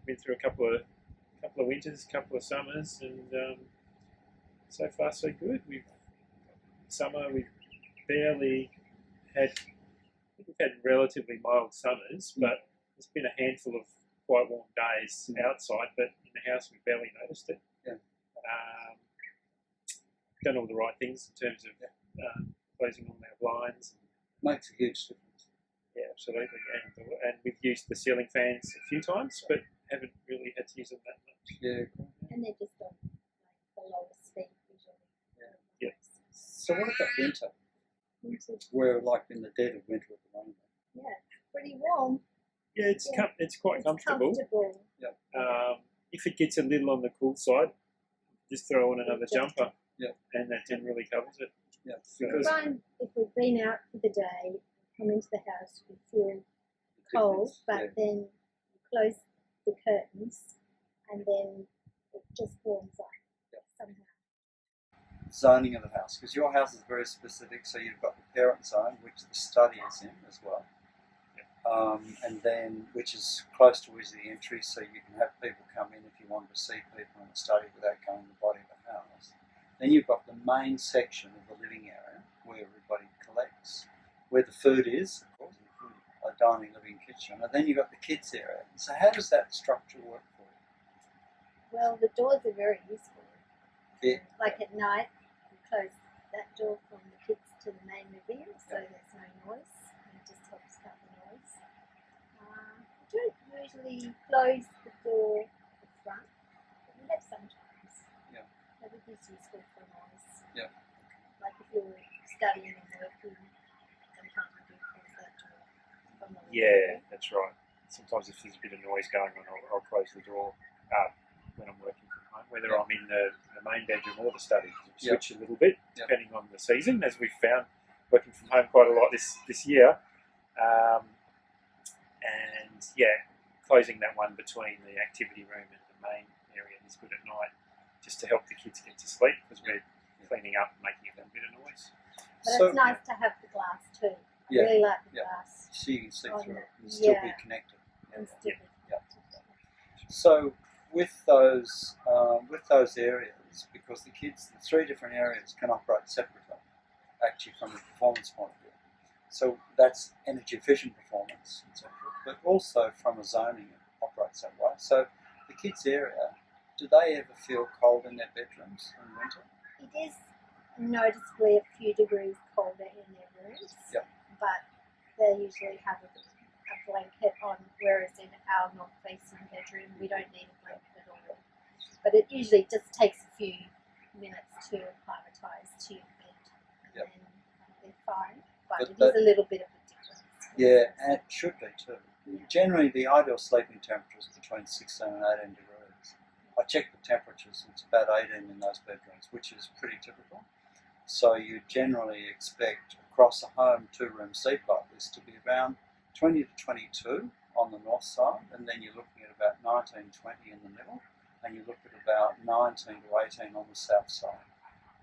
been through a couple of winters, a couple of summers, and so far so good. We've barely had. I think we've had relatively mild summers, but there's been a handful of quite warm days outside, but in the house we barely noticed it. Yeah. Done all the right things in terms of closing all our blinds. Makes a huge difference. Yeah, absolutely. And we've used the ceiling fans a few times, but haven't really had to use them that much. Yeah, cool. And they're just on the lowest speed usually. Yeah. So what about winter? We're like in the dead of winter at the moment. Yeah, it's pretty warm. Yeah, it's quite comfortable. If it gets a little on the cool side, just throw on another jumper. Yeah. And that generally covers it. Yeah. We find if we've been out for the day, come into the house, we feel cold, but then you close the curtains and then it just warms up somehow. Zoning of the house, because your house is very specific, so you've got the parent zone, which the study is in as well. And then which is close to easy entry, so you can have people come in if you want to see people in the study without going to the body of the house. Then you've got the main section of the living area where everybody collects, where the food is, of course, a dining, living, kitchen, and then you've got the kids area. So how does that structure work for you? Well, the doors are very useful. Yeah. Like at night, you close that door from the kids to the main living room, so there's no noise. It just helps cut the noise. We don't usually close the door at the front, but we have sometimes. Yeah. That would be useful for noise. Yeah. Like if you're studying and working, sometimes you do close that door from the living room. That's right. Sometimes if there's a bit of noise going on, I'll close the door when I'm working from home, whether I'm in the main bedroom or the study. Switch a little bit depending on the season, as we've found working from home quite a lot this year. And closing that one between the activity room and the main area is good at night, just to help the kids get to sleep, because we're cleaning up and making a little bit of noise. But it's nice to have the glass too. I really like the glass. So you can see through it and still be connected. And still be connected. So with those areas, because the three different areas can operate separately, actually from a performance point of view. So that's energy efficient performance, etc. But also from a zoning, it operates that way. So the kids' area, do they ever feel cold in their bedrooms in winter? It is noticeably a few degrees colder in their rooms, but they usually have a blanket on, whereas in our north-facing bedroom we don't need a blanket at all. But it usually just takes a few minutes to acclimatise to your bed, and then they're fine. But it is a little bit of a difference. Yeah, and it should be too. Generally, the ideal sleeping temperature is between 16 and 18 degrees. I checked the temperatures, it's about 18 in those bedrooms, which is pretty typical. So you generally expect across a home two-room seat like this to be around 20 to 22 on the north side, and then you're looking at about 19, 20 in the middle, and you look at about 19 to 18 on the south side.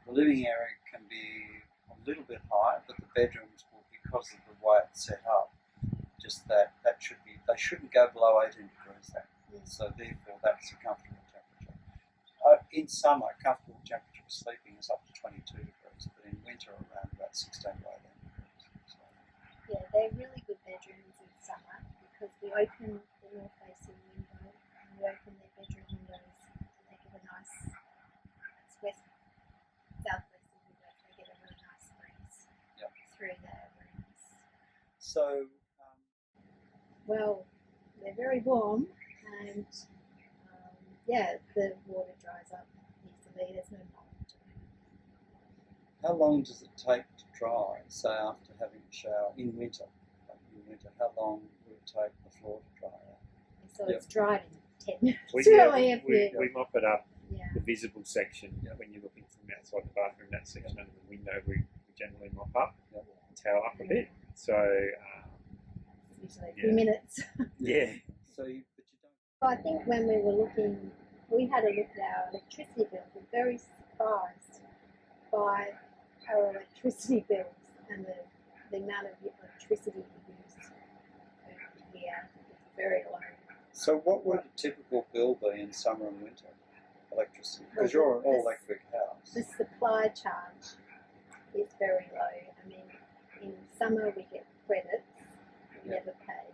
The living area can be a little bit higher, but the bedrooms will, because of the way it's set up, just they shouldn't go below 18 degrees then. So therefore that's a comfortable temperature. In summer, comfortable temperature for sleeping is up to 22 degrees, but in winter around about 16 to 18 degrees. So. Yeah, they're really good bedrooms in summer because we open the north-facing window and we open their bedroom windows and they get a nice, south-facing window, so they get a really nice breeze through their rooms. So, well, they're very warm and the water dries up easily, there's no mold. how long does it take to dry, say after having a shower in winter? How long will it take the floor to dry out? So it's dried in 10 minutes. We mop it up, the visible section, when you're looking from outside the bathroom, that section under the window, we generally mop up and towel up a bit. So, usually a few minutes. So you I think when we were looking, we had a look at our electricity bill. We were very surprised by our electricity bills and the amount of electricity we use per year. It's very low. So what would a typical bill be in summer and winter? Electricity? Because Well, you're an this- all-electric house. The supply charge is very low. I mean, in summer we get credits, we Yeah. never pay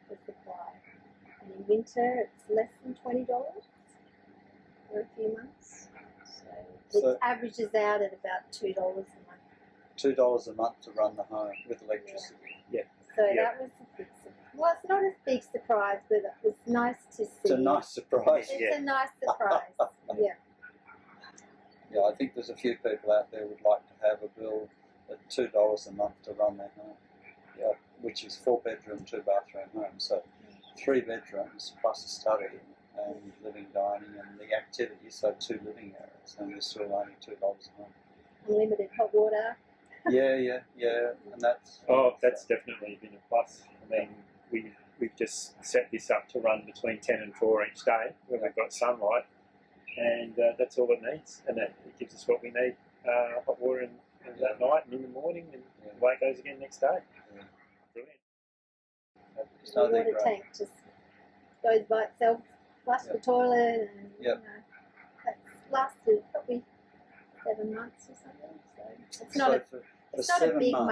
for supply. And in winter it's less than $20 for a few months. So So- it averages out at about $2 a month. $2 a month to run the home with electricity. So Yeah. that was a big surprise. Well, it's not a big surprise, but it was nice to see. It's a nice surprise. It's Yeah. a nice surprise. Yeah. Yeah, I think there's a few people out there would like to have a bill at $2 a month to run their home. Yeah, which is 4-bedroom, 2-bathroom home. So 3 bedrooms plus a study and living, dining, and the activities. So 2 living areas, and you're still only $2 a month. Unlimited hot water. Yeah, and that's. That's definitely been a plus. I mean, we've just set this up to run between 10 and 4 each day when we've got sunlight, and that's all it needs, and it gives us what we need: hot water in that night and in the morning, and away it goes again next day. Yeah. Brilliant. It's The nothing water great. tank just goes by itself, flush the toilet, and Yep. that's lasted probably 7 months or something. So it's not So a for it's not a 7 big months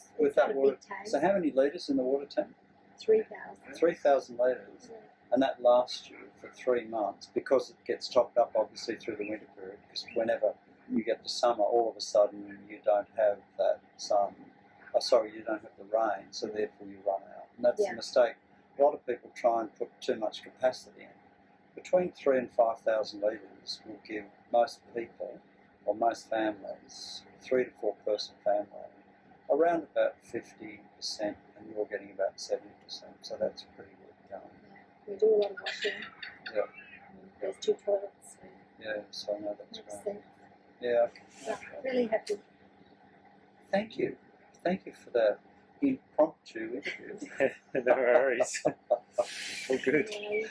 month. with It's not that a water. big tank. So how many litres in the water tank? 3,000. 3,000 litres. Yeah. And that lasts you for 3 months because it gets topped up obviously through the winter period, because whenever you get to summer, all of a sudden you don't have that you don't have the rain, so therefore you run out. And that's Yeah. a mistake. A lot of people try and put too much capacity in. Between 3,000 and 5,000 litres will give most people, or most families, 3 to 4 person family, around about 50%, and you're getting about 70%, so that's pretty good going. We do a lot of washing. Yeah. And there's 2 toilets. So Yeah, so no, that's makes right. sense. Yeah, Yeah, really happy. thank you. Thank you for that impromptu interview. No worries. All good. Yeah,